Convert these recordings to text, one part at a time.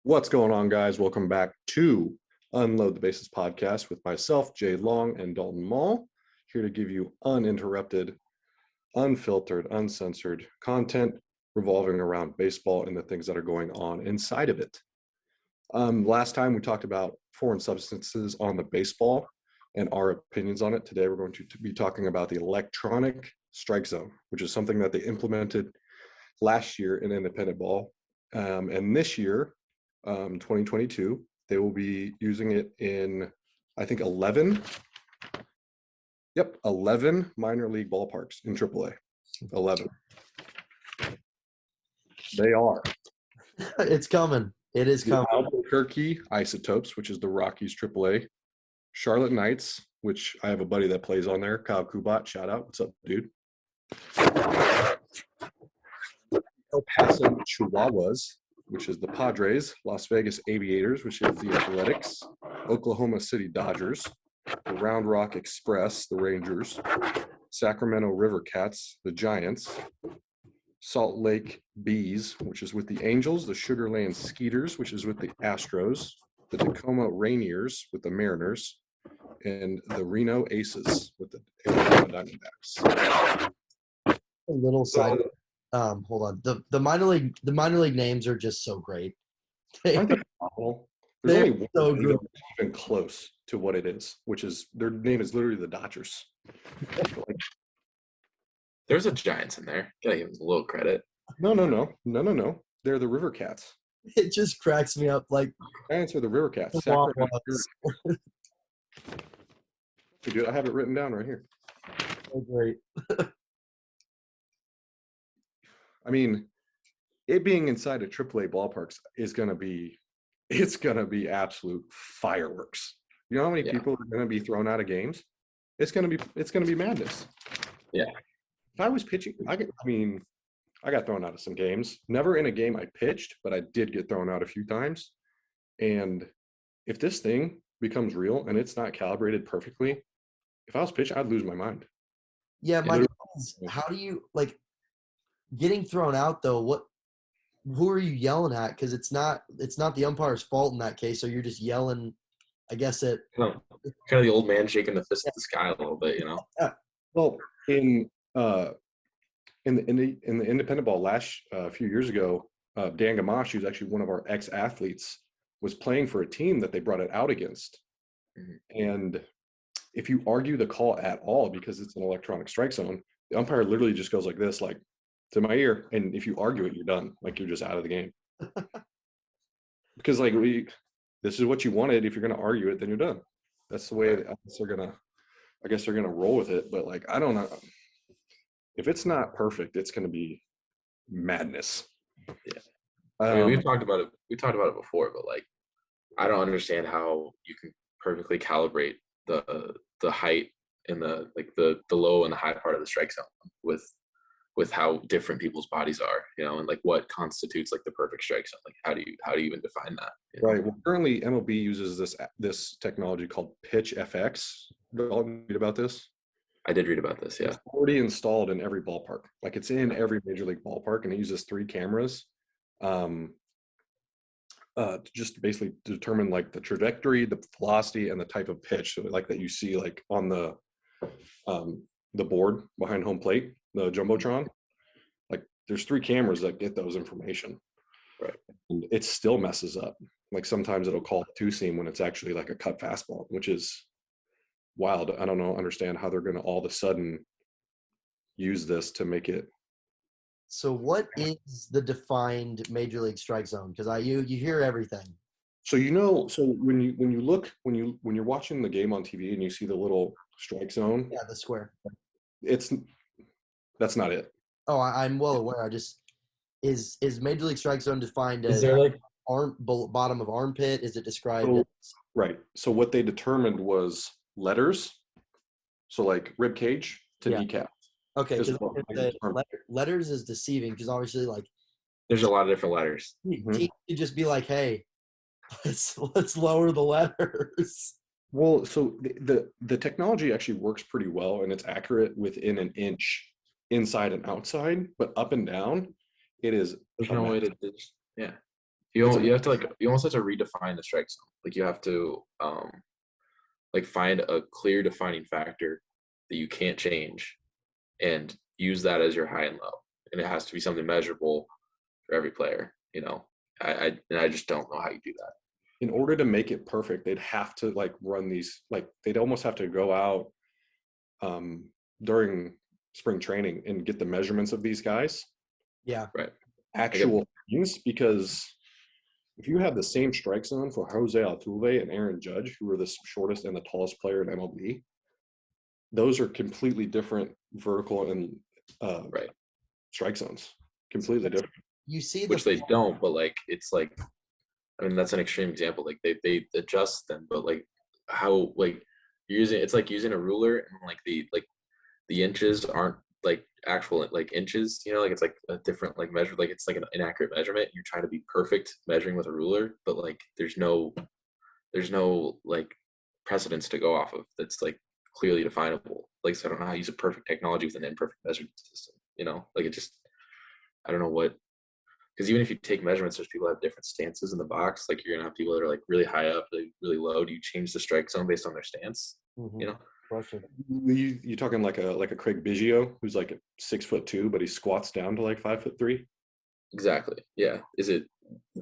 What's going on, guys? Welcome back to Unload the Bases podcast with myself, Jay Long, and Dalton Mall, here to give you uninterrupted, unfiltered, uncensored content revolving around baseball and the things that are going on inside of it. Last time we talked about foreign substances on the baseball and our opinions on it. Today we're going to be talking about the electronic strike zone, which is something that they implemented last year in independent ball. And this year, 2022, they will be using it in, I think, 11 minor league ballparks in AAA. 11. They are. It's coming. It is coming. Albuquerque Isotopes, which is the Rockies AAA. Charlotte Knights, which I have a buddy that plays on there. Kyle Kubat, shout out. What's up, dude? El Paso Chihuahuas, which is the Padres. Las Vegas Aviators, which is the Athletics. Oklahoma City Dodgers. The Round Rock Express, the Rangers. Sacramento River Cats, the Giants. Salt Lake Bees, which is with the Angels. The Sugar Land Skeeters, which is with the Astros. The Tacoma Rainiers with the Mariners. And the Reno Aces with the Arizona Diamondbacks. A little side. Hold on. The minor league names are just so great. Aren't they awful? There's They're only one so team good. that's even close to what it is, which is their name is literally the Dodgers. There's a Giants in there. Gotta give them a little credit. No. They're the River Cats. It just cracks me up. Like, Giants are the River Cats. Wow. Dude, I have it written down right here. so great. I mean, it being inside of AAA ballparks is gonna be absolute fireworks. You know how many people are gonna be thrown out of games? It's gonna be madness. Yeah. If I was pitching, I got thrown out of some games. Never in a game I pitched, but I did get thrown out a few times. And if this thing becomes real and it's not calibrated perfectly, if I was pitching, I'd lose my mind. Yeah, my God is, how do you like getting thrown out though? Who are you yelling at? Because it's not the umpire's fault in that case. So you're just yelling, I guess at Kind of the old man shaking the fist at the sky a little bit, you know. Well, in the independent ball a few years ago, Dan Gamache, who's actually one of our ex-athletes, was playing for a team that they brought it out against. Mm-hmm. And if you argue the call at all, because it's an electronic strike zone, the umpire literally just goes like this, like, to my ear. And if you argue it, you're done. Like, you're just out of the game. Because, like, this is what you wanted. If you're going to argue it, then you're done. That's the way I guess they're going to roll with it. But, like, I don't know. If it's not perfect, it's going to be madness. Yeah. I mean, we've talked about it. We talked about it before, but like, I don't understand how you can perfectly calibrate the height and the low and the high part of the strike zone with how different people's bodies are, you know, and like what constitutes like the perfect strike zone. Like, how do you even define that? You know? Right. Well, currently MLB uses this technology called Pitch FX. Did you read about this? I did read about this, yeah. It's already installed in every ballpark. Like, it's in every major league ballpark, and it uses 3 cameras to just basically determine like the trajectory, the velocity, and the type of pitch, so like that you see like on the board behind home plate, the jumbotron. Like, there's 3 cameras that get those information. Right. And it still messes up. Like, sometimes it'll call a 2-seam when it's actually like a cut fastball, which is wild. I don't understand how they're going to all of a sudden use this to make it. So what is the defined major league strike zone? Because you hear everything. So when you're watching the game on TV and you see the little strike zone, Yeah, the square. That's not it. Oh, I'm well aware. I just is Major League Strike Zone defined as? Is there like bottom of armpit? Is it described So, as, right. So what they determined was letters. So like rib cage to yeah. kneecap Okay, is because what they determined. letters is deceiving because obviously like There's a lot of different letters. teams could just be like, hey, let's lower the letters. Well, so the technology actually works pretty well and it's accurate within an inch inside and outside, but up and down, it is There's a no way mess. to just, yeah. It's a You have to like, you almost have to redefine the strike zone. Like you have to like find a clear defining factor that you can't change and use that as your high and low. And it has to be something measurable for every player, you know. I just don't know how you do that. in order to make it perfect, they'd have to like run these, like they'd almost have to go out during spring training and get the measurements of these guys, Yeah. Right. actual things, because if you have the same strike zone for Jose Altuve and Aaron Judge, who are the shortest and the tallest player in MLB, those are completely different vertical and Right. strike zones. Completely different. You see Which they don't, but like it's like, I mean, that's an extreme example. Like they adjust them, but like how, like you're using, it's like using a ruler and like the inches aren't like actual like inches, you know, like it's like a different like measure, like it's like an inaccurate measurement. You're trying to be perfect measuring with a ruler, but like there's no like precedence to go off of that's like clearly definable. Like, so I don't know how to use a perfect technology with an imperfect measurement system, you know, like it just, I don't know what, because even if you take measurements, there's people that have different stances in the box. Like you're gonna have people that are like really high up, really low. Do you change the strike zone based on their stance? You know? Question. You talking like a Craig Biggio, who's like 6'2", but he squats down to like 5'3"? Exactly. Yeah. Is it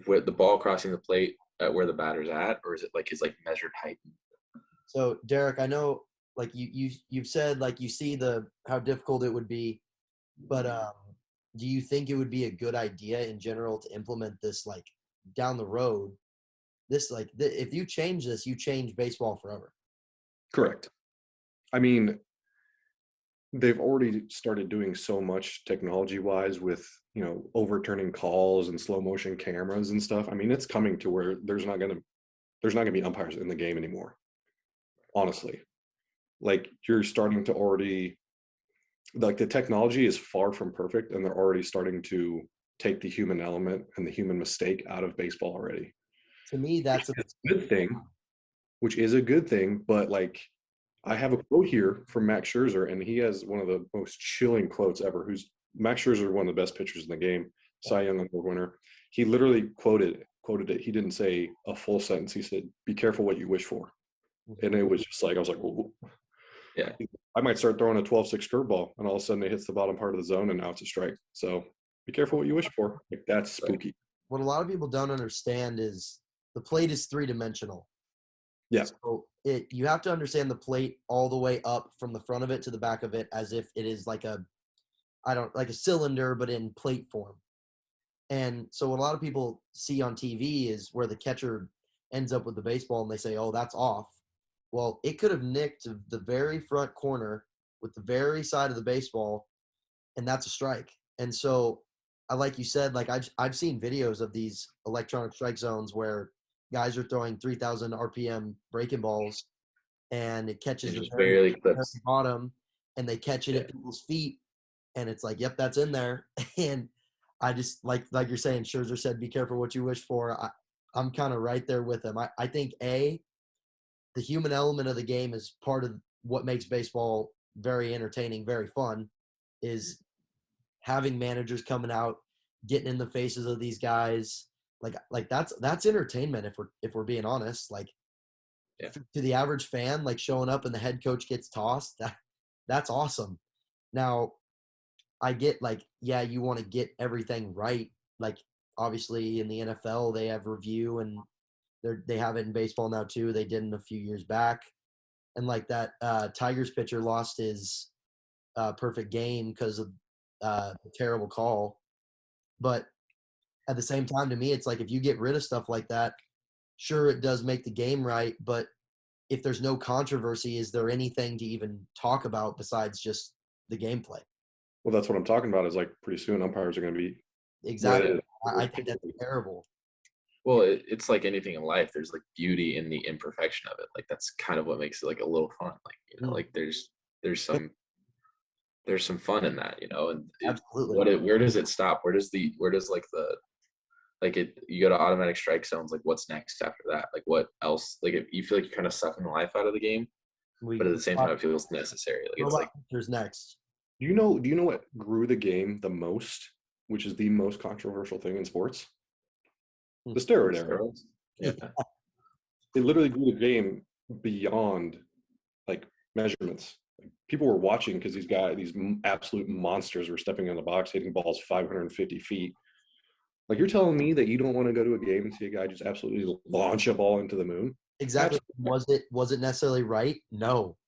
where the ball crossing the plate at where the batter's at, or is it like his like measured height? So Derek, I know like you've said like you see how difficult it would be, but do you think it would be a good idea in general to implement this like down the road? This like if you change this, you change baseball forever. Correct. I mean, they've already started doing so much technology wise with, you know, overturning calls and slow motion cameras and stuff. I mean, it's coming to where there's not gonna be umpires in the game anymore. Honestly, like you're starting to already, like the technology is far from perfect and they're already starting to take the human element and the human mistake out of baseball already. To me, that's a Good thing, which is a good thing, but like I have a quote here from Max Scherzer, and he has one of the most chilling quotes ever. Who's Max Scherzer, one of the best pitchers in the game, Cy Young Award winner. He literally quoted it. He didn't say a full sentence. He said, "Be careful what you wish for," and it was just like I was like, "Whoa." Yeah. I might start throwing a 12-6 curveball, and all of a sudden it hits the bottom part of the zone, and now it's a strike. So be careful what you wish for. Like that's spooky. what a lot of people don't understand is the plate is three-dimensional. Yeah. So you have to understand the plate all the way up from the front of it to the back of it as if it is like like a cylinder but in plate form. And so what a lot of people see on TV is where the catcher ends up with the baseball and they say, "Oh, that's off." Well, it could have nicked the very front corner with the very side of the baseball, and that's a strike. And so, like you said, like I've seen videos of these electronic strike zones where guys are throwing 3,000 RPM breaking balls, and it catches It the just very barely clips. bottom, and they catch it Yeah. at people's feet, and it's like, "Yep, that's in there." And I just like you're saying, Scherzer said, "Be careful what you wish for." I'm kind of right there with him. I think the human element of the game is part of what makes baseball very entertaining, very fun, is having managers coming out, getting in the faces of these guys. Like that's entertainment if we're being honest. Like Yeah. to the average fan, like showing up and the head coach gets tossed, that's awesome. Now, I get like, yeah, you want to get everything right. Like obviously in the NFL they have review and they have it in baseball now too. They didn't a few years back. And like that Tigers pitcher lost his perfect game because of a terrible call. But at the same time, to me, it's like if you get rid of stuff like that, sure, it does make the game right. But if there's no controversy, is there anything to even talk about besides just the gameplay? Well, that's what I'm talking about. Is like pretty soon umpires are going to be Exactly. rated. I think that's terrible. Well, it's like anything in life. There's like beauty in the imperfection of it. Like that's kind of what makes it like a little fun. Like like there's some fun in that, and Absolutely. where does it stop? Where does like the like it you go to automatic strike zones, like what's next after that? Like what else? Like if you feel like you're kind of sucking the life out of the game, but at the same time it feels necessary. Like it's like There's next. Do you know what grew the game the most, which is the most controversial thing in sports? The steroid era. steroids. Yeah. It literally grew the game beyond like measurements. Like, people were watching because these absolute monsters were stepping in the box, hitting balls 550 feet. Like, you're telling me that you don't want to go to a game and see a guy just absolutely launch a ball into the moon? Exactly. Was it necessarily right? No.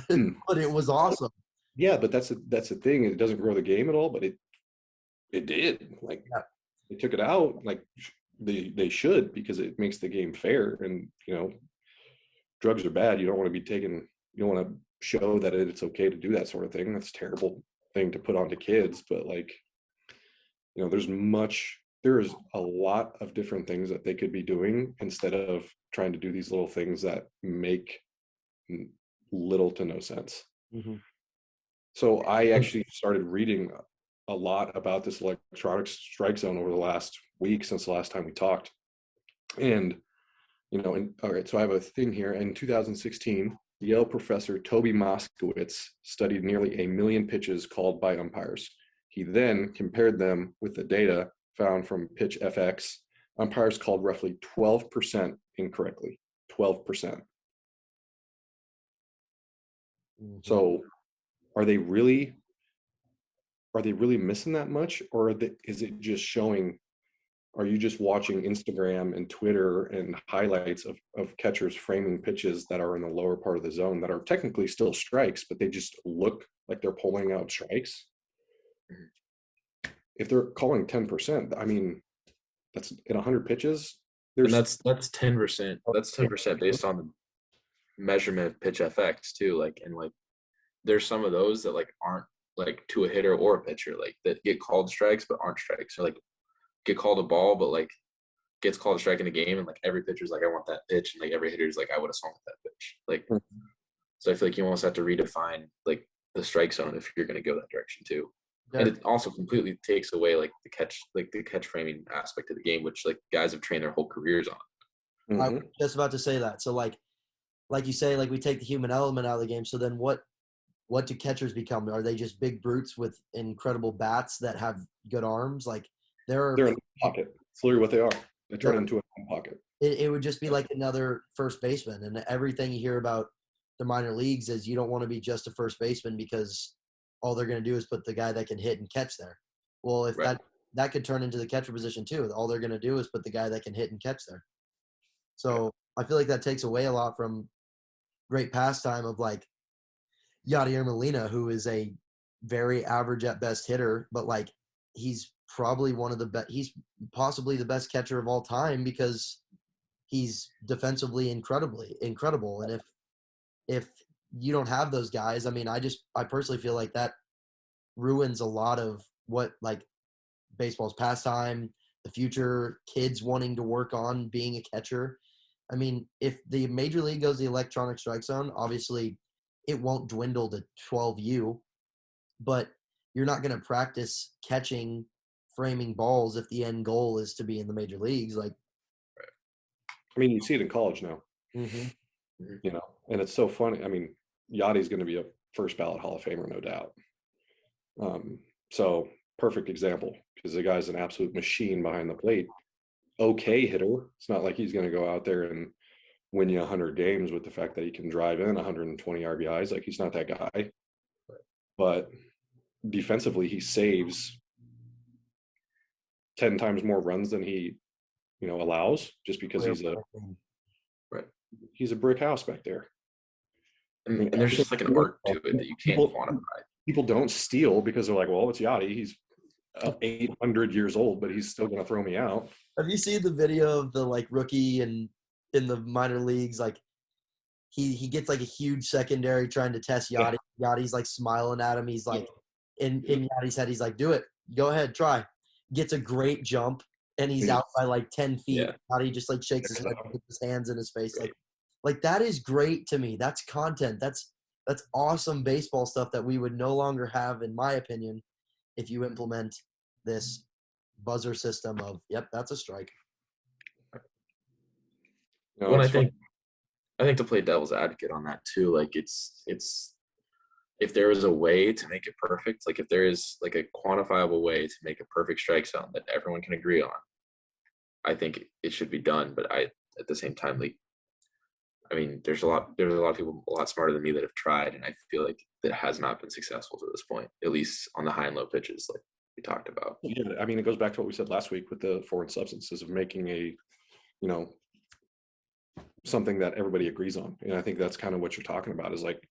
But it was awesome. Yeah, but that's the thing. It doesn't grow the game at all, but it did. Like, they took it out. Like, they should, because it makes the game fair. And drugs are bad. You don't want to be taken. You don't want to show that it's okay to do that sort of thing. That's a terrible thing to put onto kids. But like, there's a lot of different things that they could be doing instead of trying to do these little things that make little to no sense. Mm-hmm. So I actually started reading a lot about this electronic strike zone over the last week, since the last time we talked. And, all right, so I have a thing here. In 2016, Yale professor Toby Moskowitz studied nearly 1 million pitches called by umpires. He then compared them with the data found from Pitch FX. Umpires called roughly 12% incorrectly. 12%. Mm-hmm. So are they really missing that much, or is it just showing? Are you just watching Instagram and Twitter and highlights of catchers framing pitches that are in the lower part of the zone that are technically still strikes, but they just look like they're pulling out strikes? If they're calling 10%, I mean, that's in 100 pitches. And that's 10%. That's 10% based on the measurement of Pitch FX too. Like, and like, there's some of those that like aren't like to a hitter or a pitcher, like that get called strikes but aren't strikes, or like get called a ball but like gets called a strike in the game, and like every pitcher's like, I want that pitch, and like every hitter's like, I would have swung at that pitch. Like, so I feel like you almost have to redefine like the strike zone if you're going to go that direction too. Yeah. And it also completely takes away like the catch framing aspect of the game, which like guys have trained their whole careers on. Mm-hmm. I was just about to say that. So like you say, like we take the human element out of the game. So then what do catchers become? Are they just big brutes with incredible bats that have good arms? Like they're in a pocket. It's literally what they are. They turn into a pocket. It would just be like another first baseman. And everything you hear about the minor leagues is you don't want to be just a first baseman because all they're going to do is put the guy that can hit and catch there. Well, if that could turn into the catcher position too. All they're going to do is put the guy that can hit and catch there. So I feel like that takes away a lot from great pastime of like Yadier Molina, who is a very average at best hitter, but like he's probably one of the best. He's possibly the best catcher of all time because he's defensively incredible. And if you don't have those guys, I mean, I personally feel like that ruins a lot of what like baseball's pastime, the future, kids wanting to work on being a catcher. I mean, if the major league goes the electronic strike zone, obviously it won't dwindle to 12U, but you're not going to practice catching framing balls if the end goal is to be in the major leagues. Like, I mean, you see it in college now. Mm-hmm. And it's so funny. I mean, Yachty's going to be a first ballot Hall of Famer, no doubt. So perfect example, because the guy's an absolute machine behind the plate. Okay hitter. It's not like he's going to go out there and win you 100 games with the fact that he can drive in 120 RBIs. Like, he's not that guy. But defensively, he saves 10 times more runs than he, allows, just because he's a brick house back there. And there's just like an art to it that you can't quantify. People don't steal because they're like, well, it's Yachty. He's 800 years old, but he's still going to throw me out. Have you seen the video of the like rookie and in the minor leagues? Like he gets like a huge secondary trying to test Yachty. Yeah. Yachty's like smiling at him. He's like in Yachty's head, he's like, do it. Go ahead, try. Gets a great jump and he's out by like 10 feet. Yeah. How he just like shakes his head, puts his hands in his face. Like that is great to me. That's content. That's awesome baseball stuff that we would no longer have, in my opinion, if you implement this buzzer system of, yep, that's a strike. No, Well, it's I think to play devil's advocate on that too, like it's if there is a way to make it perfect, like if there is like a quantifiable way to make a perfect strike zone that everyone can agree on, I think it should be done. But at the same time, like, I mean, there's a lot of people a lot smarter than me that have tried, and I feel like that has not been successful to this point, at least on the high and low pitches, like we talked about. Yeah, I mean, it goes back to what we said last week with the foreign substances of making a, something that everybody agrees on. And I think that's kind of what you're talking about, is like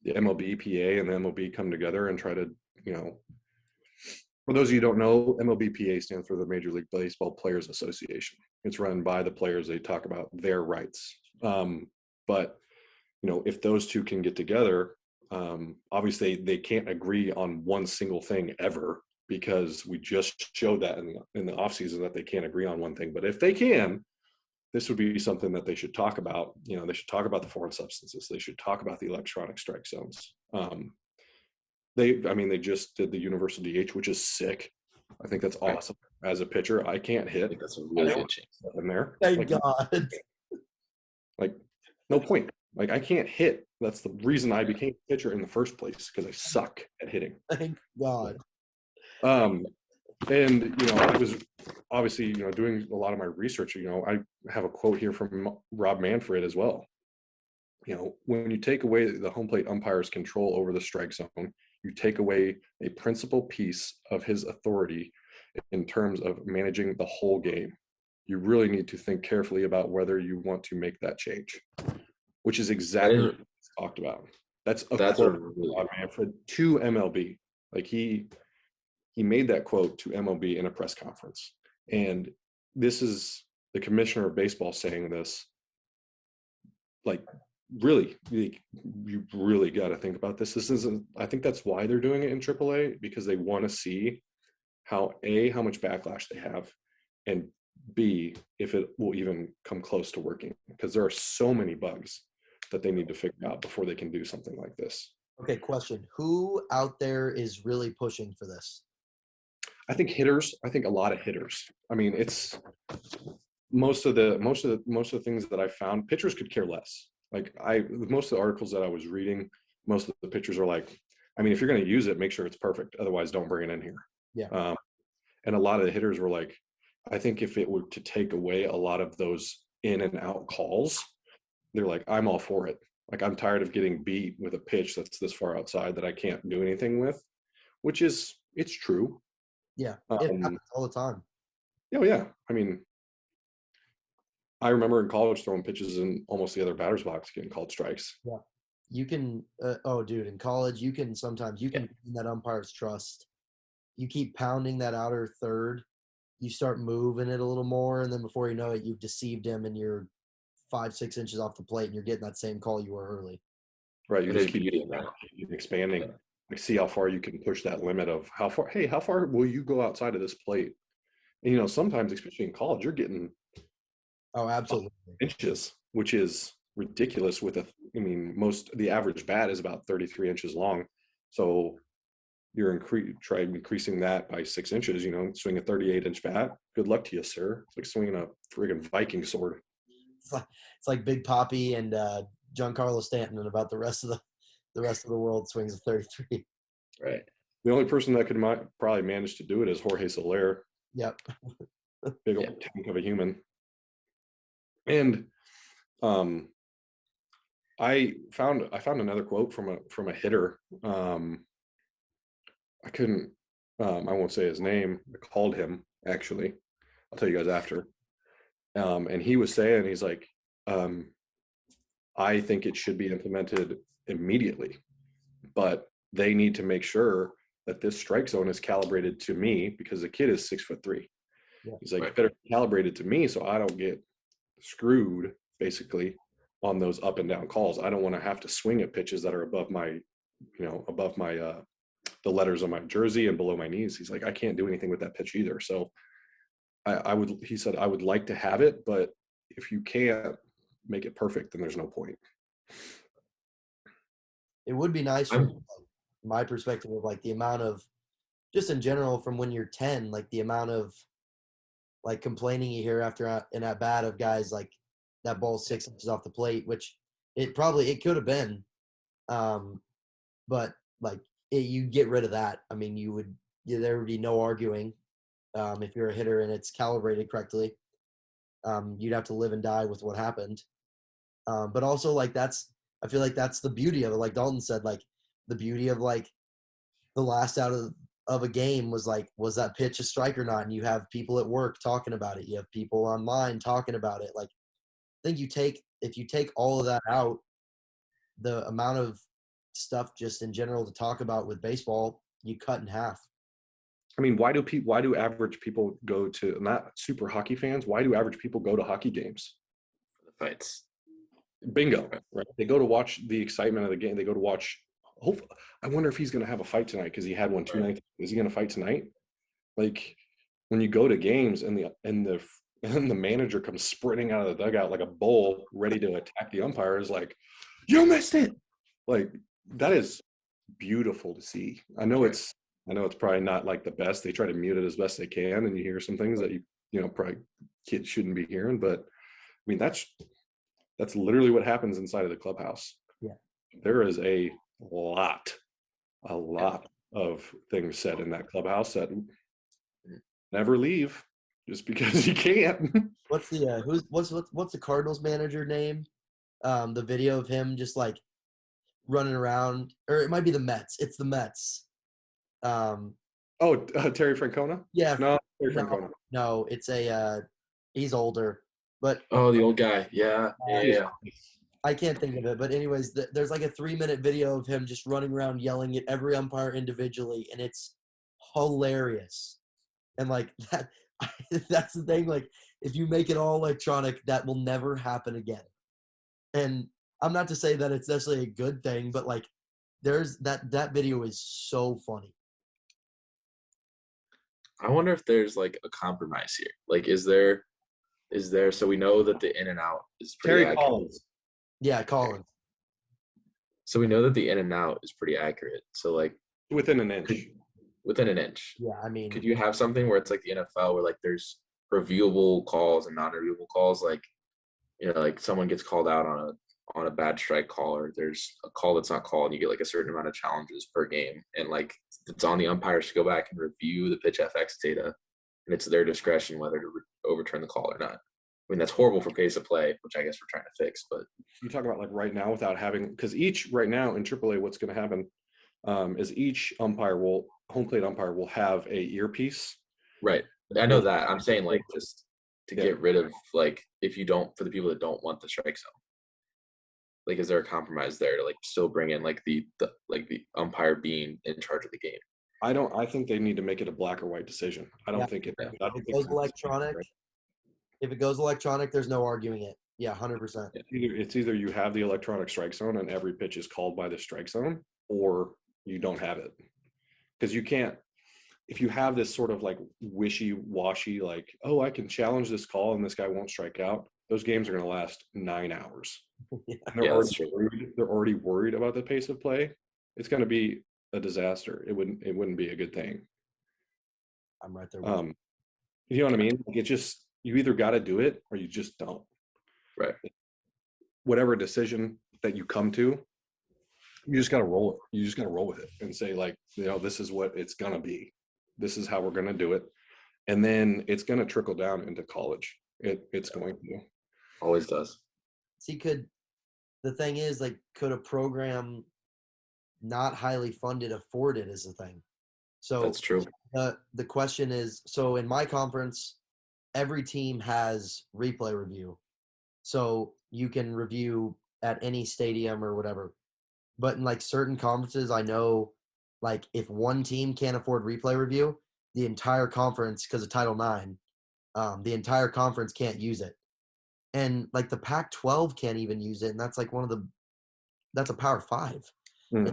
the MLB, PA, and the MLB come together and try to, for those of you who don't know, MLBPA stands for the Major League Baseball Players Association. It's run by the players. They talk about their rights. But, if those two can get together, obviously they can't agree on one single thing ever, because we just showed that in the offseason that they can't agree on one thing. But if they can, this would be something that they should talk about. They should talk about the foreign substances. They should talk about the electronic strike zones. They just did the universal DH, which is sick. I think that's awesome. As a pitcher, I can't hit. I think that's a really good change in there. Thank God. Like, no point. Like, I can't hit. That's the reason I became a pitcher in the first place, because I suck at hitting. Thank God. And I was obviously doing a lot of my research. I have a quote here from Rob Manfred as well. When you take away the home plate umpire's control over the strike zone, you take away a principal piece of his authority in terms of managing the whole game. You really need to think carefully about whether you want to make that change, which is exactly what he's talked about. That's quote from Rob Manfred to MLB. Like, he made that quote to MLB in a press conference. And this is the commissioner of baseball saying this. Like, really, you really got to think about this. This isn't, I think that's why they're doing it in AAA, because they want to see how much backlash they have, and B, if it will even come close to working, because there are so many bugs that they need to figure out before they can do something like this. Okay, question. Who out there is really pushing for this? I think hitters. I think a lot of hitters. I mean, it's most of the things that I found, pitchers could care less. Like, most of the articles that I was reading, most of the pitchers are like, I mean, if you're going to use it, make sure it's perfect. Otherwise, don't bring it in here. Yeah. And a lot of the hitters were like, I think if it were to take away a lot of those in and out calls, they're like, I'm all for it. Like, I'm tired of getting beat with a pitch that's this far outside that I can't do anything with, which is, it's true. Yeah, it happens all the time. Oh, yeah. I mean, I remember in college throwing pitches in almost the other batter's box getting called strikes. Yeah. You can, dude, in college, you can gain that umpire's trust. You keep pounding that outer third, you start moving it a little more, and then before you know it, you've deceived him and you're 5-6 inches off the plate and you're getting that same call you were early. Right. You just keep expanding. Yeah. Like, see how far you can push that limit of how far will you go outside of this plate? And, sometimes, especially in college, you're getting absolutely inches, which is ridiculous the average bat is about 33 inches long. So you're increasing that by 6 inches, swing a 38-inch bat. Good luck to you, sir. It's like swinging a friggin' Viking sword. It's like Big Papi and Giancarlo Stanton, and about the rest of the world swings a 33. Right. The only person that could probably manage to do it is Jorge Soler. Yep. Big old tank of a human. And I found another quote from a hitter. I couldn't, I won't say his name. I called him, actually. I'll tell you guys after. And he was saying, he's like, I think it should be implemented immediately, but they need to make sure that this strike zone is calibrated to me, because the kid is 6'3". Yeah. He's like, right. Better calibrated to me so I don't get screwed, basically, on those up and down calls. I don't want to have to swing at pitches that are above my the letters on my jersey and below my knees. He's like, I can't do anything with that pitch either. So he said, I would like to have it, but if you can't make it perfect, then there's no point. It would be nice from my perspective of like the amount of, just in general from when you're 10, like the amount of like complaining you hear after an at bat of guys like that ball 6 inches off the plate, which it could have been, but like you get rid of that. I mean, there would be no arguing if you're a hitter and it's calibrated correctly. You'd have to live and die with what happened. But also like I feel like that's the beauty of it. Like Dalton said, like the beauty of like the last out of a game was like, was that pitch a strike or not? And you have people at work talking about it. You have people online talking about it. Like, I think if you take all of that out, the amount of stuff just in general to talk about with baseball, you cut in half. I mean, why do average people go to, not super hockey fans, why do average people go to hockey games? For the fights. Bingo, right? They go to watch the excitement of the game. They go to watch. I wonder if he's going to have a fight tonight because he had one 2 nights. Is he going to fight tonight? Like when you go to games and the manager comes sprinting out of the dugout like a bull ready to attack the umpire, is like, you missed it. Like that is beautiful to see. I know it's probably not like the best. They try to mute it as best they can, and you hear some things that probably kids shouldn't be hearing. But I mean, that's literally what happens inside of the clubhouse. Yeah. There is a lot of things said in that clubhouse that never leave just because you can't. What's the Cardinals manager name? The video of him just like running around, or it might be the Mets. It's the Mets. Terry Francona? Yeah. No, Terry Francona. No, it's he's older, but the old guy. Yeah. I can't think of it. But anyways, there's like a 3-minute video of him just running around yelling at every umpire individually, and it's hilarious. And like that, that's the thing. Like if you make it all electronic, that will never happen again. And I'm not to say that it's necessarily a good thing, but like there's that video is so funny. I wonder if there's like a compromise here. Like, is there? So we know that the in and out is pretty Terry accurate. Collins. Yeah, Collins. So we know that the in and out is pretty accurate. So like within an inch. Within an inch. Yeah, I mean, could you have something where it's like the NFL where like there's reviewable calls and non-reviewable calls? Like, like someone gets called out on a bad strike call, or there's a call that's not called, and you get like a certain amount of challenges per game, and like it's on the umpires to go back and review the pitch FX data, and it's their discretion whether to overturn the call or not. I mean, that's horrible for pace of play, which I guess we're trying to fix. But you talk about like right now without having, because right now in AAA, what's going to happen is each home plate umpire will have a earpiece. Right. I know that. I'm saying like just to get rid of like for the people that don't want the strike zone. Like, is there a compromise there to like still bring in like the umpire being in charge of the game? I think they need to make it a black or white decision. I don't think it goes electronic. If it goes electronic, there's no arguing it. Yeah, 100%. It's either you have the electronic strike zone and every pitch is called by the strike zone, or you don't have it. Because you can't, if you have this sort of like wishy-washy, like, oh, I can challenge this call and this guy won't strike out, those games are going to last 9 hours. Yeah. They're already worried about the pace of play. It's going to be a disaster. It wouldn't be a good thing. I'm right there. You know what I mean? Like, it just, you either got to do it or you just don't. Right. Whatever decision that you come to, you just got to roll it. You just got to roll with it and say, like, this is what it's going to be. This is how we're going to do it. And then it's going to trickle down into college. It's going to. Always does. See, the thing is, like, could a program not highly funded afford it is the thing. So that's true. The question is, so in my conference, every team has replay review. So you can review at any stadium or whatever. But in like certain conferences, I know like if one team can't afford replay review, the entire conference, because of Title IX, the entire conference can't use it. And like the Pac-12 can't even use it, and that's like that's a Power 5.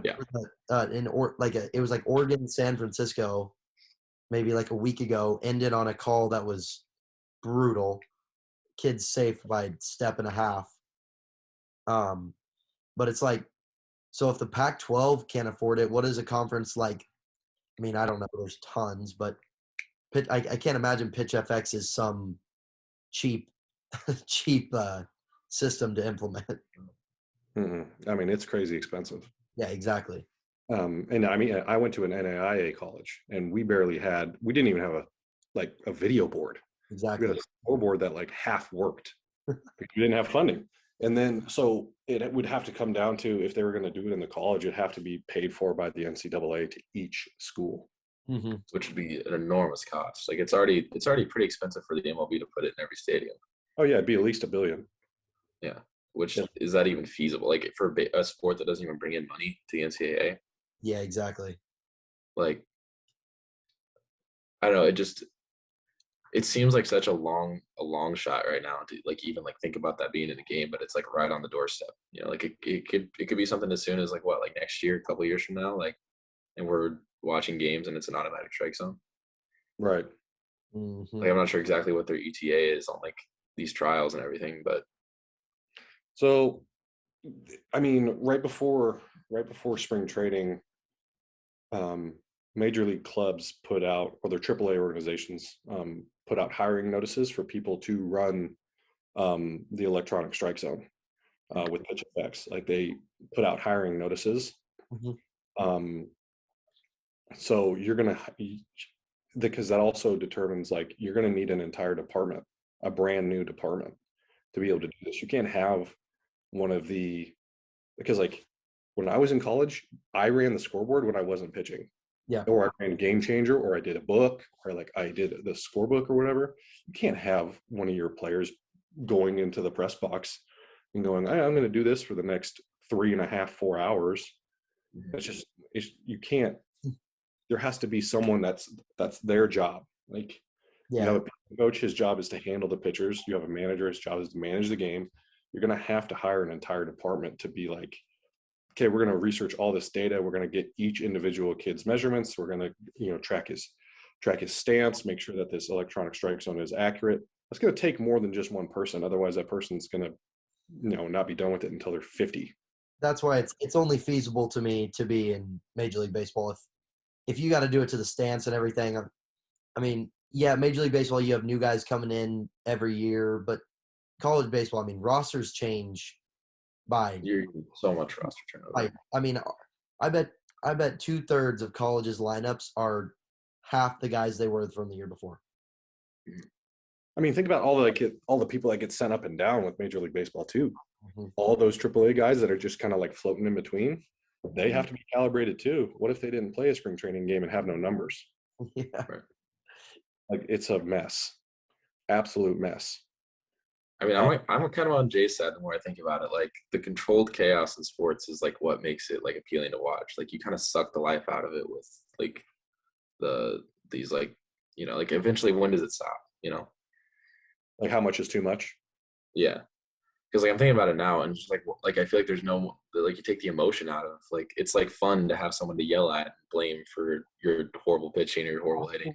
Yeah. It was like Oregon, San Francisco, maybe like a week ago, ended on a call that was brutal. Kids safe by step and a half. But it's like, so if the Pac-12 can't afford it, what is a conference like? I mean, I don't know. There's tons, but I can't imagine Pitch FX is some cheap cheap system to implement. I mean, it's crazy expensive. Yeah, exactly. And I mean, I went to an NAIA college, and we didn't even have a video board. Exactly. We had a scoreboard that like half worked because we didn't have funding. And then, so it would have to come down to, if they were going to do it in the college, it'd have to be paid for by the NCAA to each school. Which would be an enormous cost. Like it's already pretty expensive for the MLB to put it in every stadium. Oh yeah, it'd be at least $1 billion. Yeah, which is that even feasible? Like for a sport that doesn't even bring in money to the NCAA? Yeah, exactly. Like, I don't know. It seems like such a long shot right now to like even like think about that being in the game, but it's like right on the doorstep. You know, like it could be something as soon as like what, like next year, a couple of years from now, like, and we're watching games and it's an automatic strike zone. Right. Like I'm not sure exactly what their ETA is on like these trials and everything, but so, I mean, right before spring training, major league clubs put out, or their AAA organizations put out hiring notices for people to run the electronic strike zone with pitch effects. Like they put out hiring notices. So you're gonna, because that also determines like you're gonna need an entire department, a brand new department, to be able to do this. You can't have because like when I was in college, I ran the scoreboard when I wasn't pitching. Yeah. Or I ran Game Changer, or I did a book, or like I did the scorebook or whatever. You can't have one of your players going into the press box and going, I'm going to do this for the next 3.5, 4 hours. You can't. There has to be someone that's their job. Like, you have a coach, his job is to handle the pitchers. You have a manager, his job is to manage the game. You're going to have to hire an entire department to be like, okay, we're going to research all this data. We're going to get each individual kid's measurements. We're going to, track his stance, make sure that this electronic strike zone is accurate. That's going to take more than just one person. Otherwise, that person's going to, not be done with it until they're 50. That's why it's only feasible to me to be in Major League Baseball if you got to do it to the stance and everything. I mean, yeah, Major League Baseball, you have new guys coming in every year, but college baseball, I mean, rosters change by so much roster turnover. I mean, I bet 2/3 of colleges lineups are half the guys they were from the year before. I mean, think about all the people that get sent up and down with Major League Baseball too. All those AAA guys that are just kind of like floating in between, they have to be calibrated too. What if they didn't play a spring training game and have no numbers? Yeah. Right. Like, it's a mess, absolute mess. I mean, I'm kind of on Jay's side the more I think about it. Like the controlled chaos in sports is like what makes it like appealing to watch. Like you kind of suck the life out of it with like these like, like eventually when does it stop? Like how much is too much? Yeah. Because like I'm thinking about it now and just like I feel like there's no, like you take the emotion out of, like it's like fun to have someone to yell at and blame for your horrible pitching or your horrible hitting.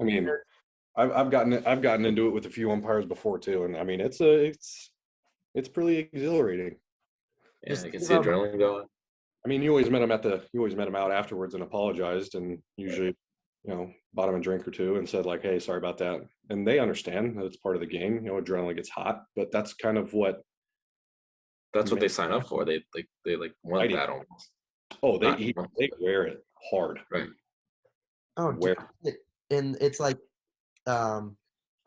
I mean, I've gotten into it with a few umpires before too, and I mean it's pretty exhilarating. Yeah, I can see adrenaline going. I mean, you always met them out afterwards and apologized, and usually, bought them a drink or two and said like, "Hey, sorry about that," and they understand that it's part of the game. Adrenaline gets hot, but that's kind of what. That's what they sign up for. They want that almost. Oh, they wear it hard. Right. Oh, and it's like, all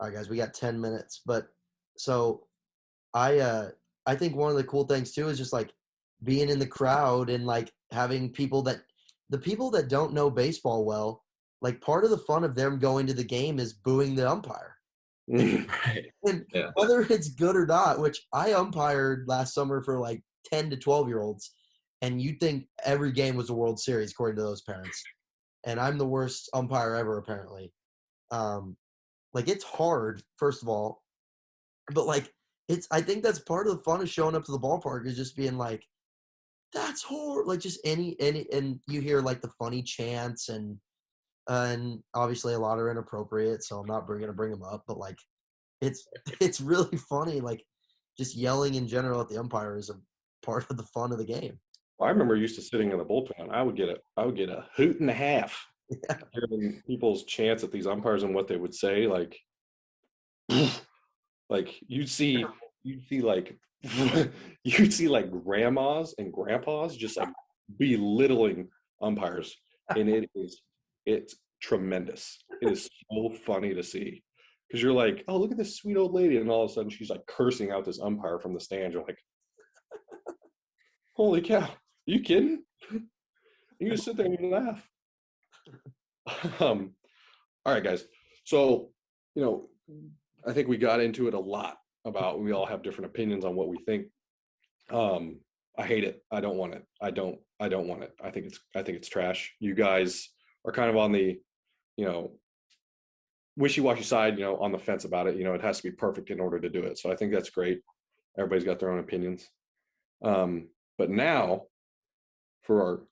right, guys, we got 10 minutes, but so I think one of the cool things too is just like being in the crowd and like having the people that don't know baseball well, like part of the fun of them going to the game is booing the umpire. Right. And whether it's good or not, which I umpired last summer for like 10 to 12-year-olds, and you'd think every game was a World Series according to those parents. And I'm the worst umpire ever, apparently. Like it's hard, first of all, but like I think that's part of the fun of showing up to the ballpark is just being like, that's horrible. Like just any and you hear like the funny chants and and obviously a lot are inappropriate, so I'm not going to bring them up. But like, it's really funny. Like, just yelling in general at the umpire is a part of the fun of the game. I remember used to sitting in the bullpen. I would get a hoot and a half Yeah. hearing people's chants at these umpires and what they would say. Like you'd see like you'd see like grandmas and grandpas just like belittling umpires, and it's tremendous. It is so funny to see because you're like, oh, look at this sweet old lady, and all of a sudden she's like cursing out this umpire from the stand. You're like, holy cow, are you kidding? You just sit there and you laugh. All right, guys. So, I think we got into it a lot about we all have different opinions on what we think. I hate it. I don't want it. I don't want it. I think it's trash. You guys are kind of on the, wishy-washy side, on the fence about it. It has to be perfect in order to do it. So I think that's great. Everybody's got their own opinions. But now for our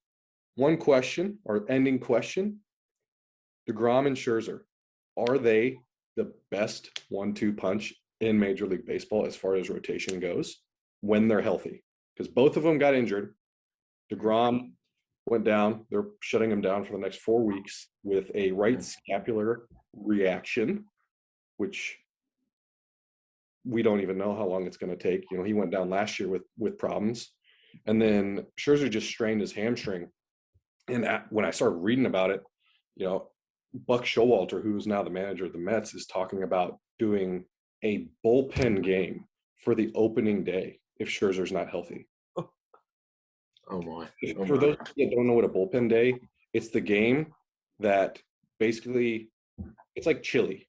one question, our ending question, DeGrom and Scherzer, are they the best 1-2 punch in Major League Baseball as far as rotation goes when they're healthy? Because both of them got injured. DeGrom went down. They're shutting him down for the next 4 weeks with a right scapular reaction, which we don't even know how long it's going to take. He went down last year with problems. And then Scherzer just strained his hamstring. And when I started reading about it, Buck Showalter, who's now the manager of the Mets, is talking about doing a bullpen game for the opening day if Scherzer's not healthy. Oh my! For those that don't know what a bullpen day, it's the game that basically it's like chili.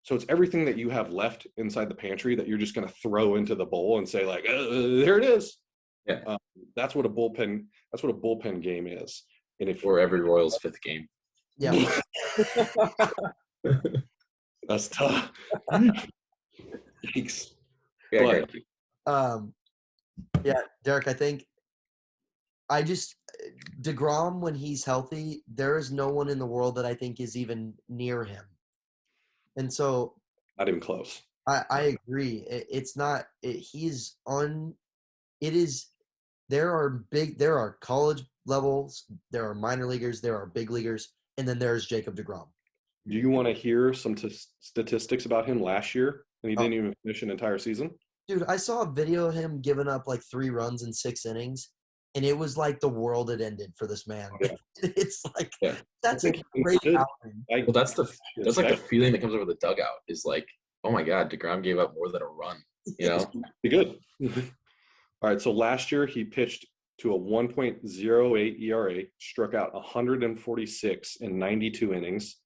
So it's everything that you have left inside the pantry that you're just going to throw into the bowl and say like, there it is. Yeah, that's what a bullpen game is. And or every Royals 5th game. Yeah. That's tough. Yikes. Yeah, but, yeah, Derek, I think DeGrom, when he's healthy, there is no one in the world that I think is even near him. And so not even close. I agree. There are college levels, there are minor leaguers, there are big leaguers, and then there's Jacob DeGrom. Do you want to hear some statistics about him last year? And he didn't even finish an entire season? Dude, I saw a video of him giving up like 3 runs in 6 innings, and it was like the world had ended for this man. Yeah. It's like, that's a great outing. Well, that's like the feeling that comes over the dugout is like, oh my God, DeGrom gave up more than a run. Be good. All right, so last year he pitched to a 1.08 ERA, struck out 146 in 92 innings,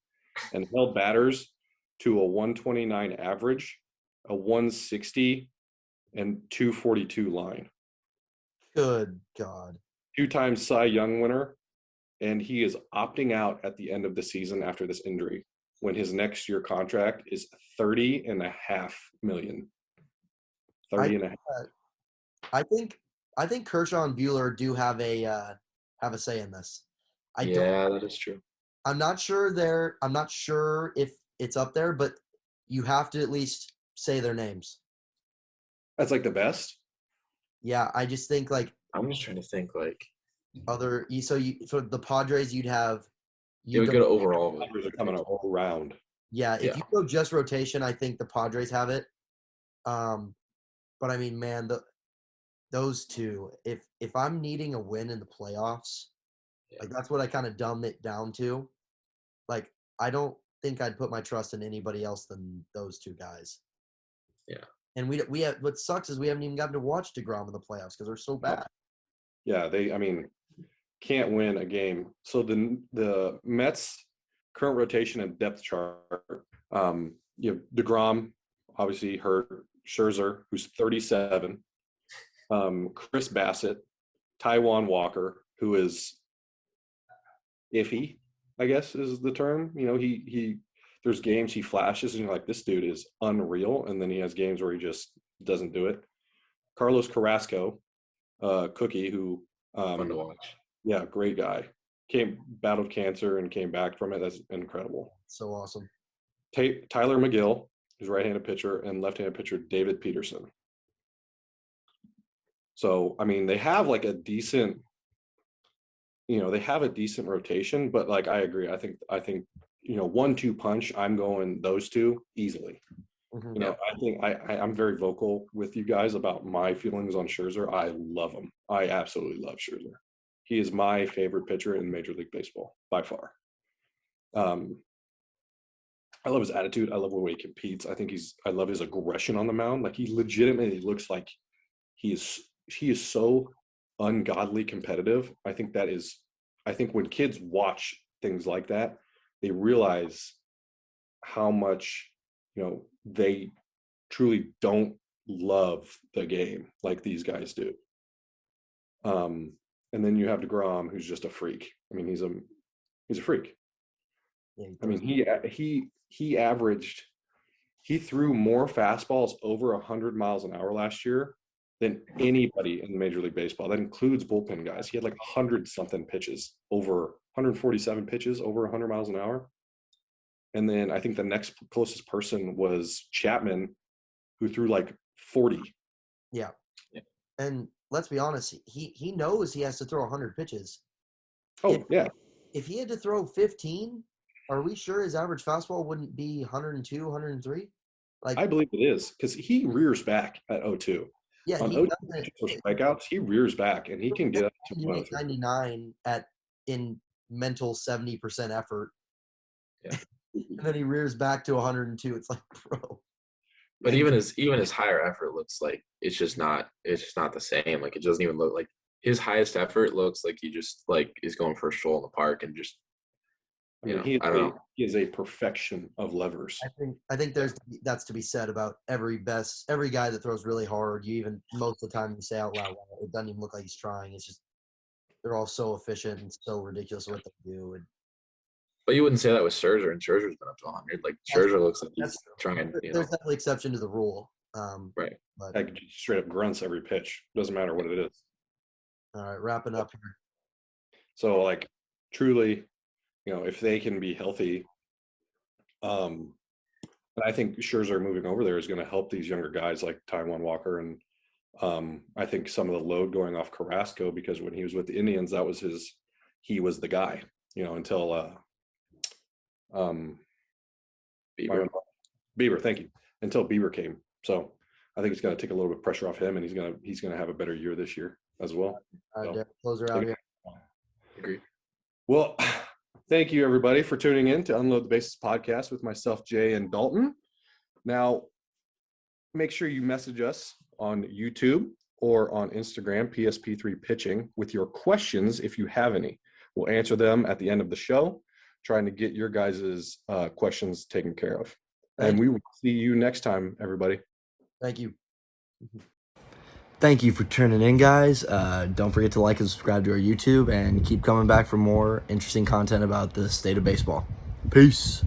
and held batters to a 129 average, a 160, and 242 line. Good God. 2-time Cy Young winner, and he is opting out at the end of the season after this injury when his next year contract is $30.5 million. 30.5. I think Kershaw and Buehler do have a say in this. That is true. I'm not sure if it's up there, but you have to at least say their names. That's like the best. Yeah, I just think like I'm just trying to think like for the Padres you'd have it would go overall. Padres are coming all around. Yeah, if you go just rotation, I think the Padres have it. But I mean, man, those two, if I'm needing a win in the playoffs, like that's what I kind of dumb it down to. Like, I don't think I'd put my trust in anybody else than those two guys. Yeah. And we have what sucks is we haven't even gotten to watch DeGrom in the playoffs because they're so bad. Yeah, they can't win a game. So the Mets current rotation and depth chart, you have DeGrom, obviously hurt, Scherzer, who's 37, Chris Bassett, Taijuan Walker, who is iffy, I guess is the term. He there's games he flashes and you're like, this dude is unreal, and then he has games where he just doesn't do it. Carlos Carrasco, Cookie, who fun to watch. Yeah, great guy. battled cancer and came back from it. That's incredible. So awesome. Tyler McGill, who's right-handed pitcher, and left-handed pitcher David Peterson. So, I mean, they have like a decent, they have a decent rotation, but like I agree. I think 1-2 punch, I'm going those two easily. Mm-hmm. I think I'm very vocal with you guys about my feelings on Scherzer. I love him. I absolutely love Scherzer. He is my favorite pitcher in Major League Baseball by far. I love his attitude. I love the way he competes. I love his aggression on the mound. Like, he legitimately looks like he is so ungodly competitive. I think when kids watch things like that, they realize how much, they truly don't love the game like these guys do. And then you have DeGrom, who's just a freak. I mean, he's a freak. Yeah, I mean, he threw more fastballs over 100 miles an hour last year than anybody in Major League Baseball. That includes bullpen guys. He had like 100-something pitches, over 147 pitches, over 100 miles an hour. And then I think the next closest person was Chapman, who threw like 40. Yeah. And let's be honest, he knows he has to throw 100 pitches. If he had to throw 15, are we sure his average fastball wouldn't be 102, 103? Like, I believe it is, because he rears back at 0-2. Yeah, on 0-2 strikeouts, he rears back and he can get up to 99 in mental 70% effort. Yeah. And then he rears back to 102. It's like, bro. But even his higher effort looks like it's just not the same. Like, it doesn't even look like his highest effort looks like he just like is going for a stroll in the park and just I don't know. He is a perfection of levers. I think that's to be said about every guy that throws really hard. You even most of the time you say out loud, well, it doesn't even look like he's trying. It's just they're all so efficient and so ridiculous what they do. But you wouldn't say that with Scherzer, and Scherzer's been up to 100. Like, Scherzer looks like he's trying. There's definitely exception to the rule. Right. But like, straight up grunts every pitch. Doesn't matter what it is. All right, wrapping up here. So, like, truly, if they can be healthy, and I think Scherzer moving over there is going to help these younger guys like Taijuan Walker, and I think some of the load going off Carrasco, because when he was with the Indians, he was the guy, until Bieber, thank you, until Bieber came. So I think it's going to take a little bit of pressure off him, and he's going to have a better year this year as well. All right, Derek, closer out here. Agree. Well, thank you, everybody, for tuning in to Unload the Bases podcast with myself, Jay, and Dalton. Now, make sure you message us on YouTube or on Instagram, PSP3 Pitching, with your questions if you have any. We'll answer them at the end of the show, trying to get your guys' questions taken care of. And we will see you next time, everybody. Thank you. Thank you for tuning in, guys. Don't forget to like and subscribe to our YouTube, and keep coming back for more interesting content about the state of baseball. Peace.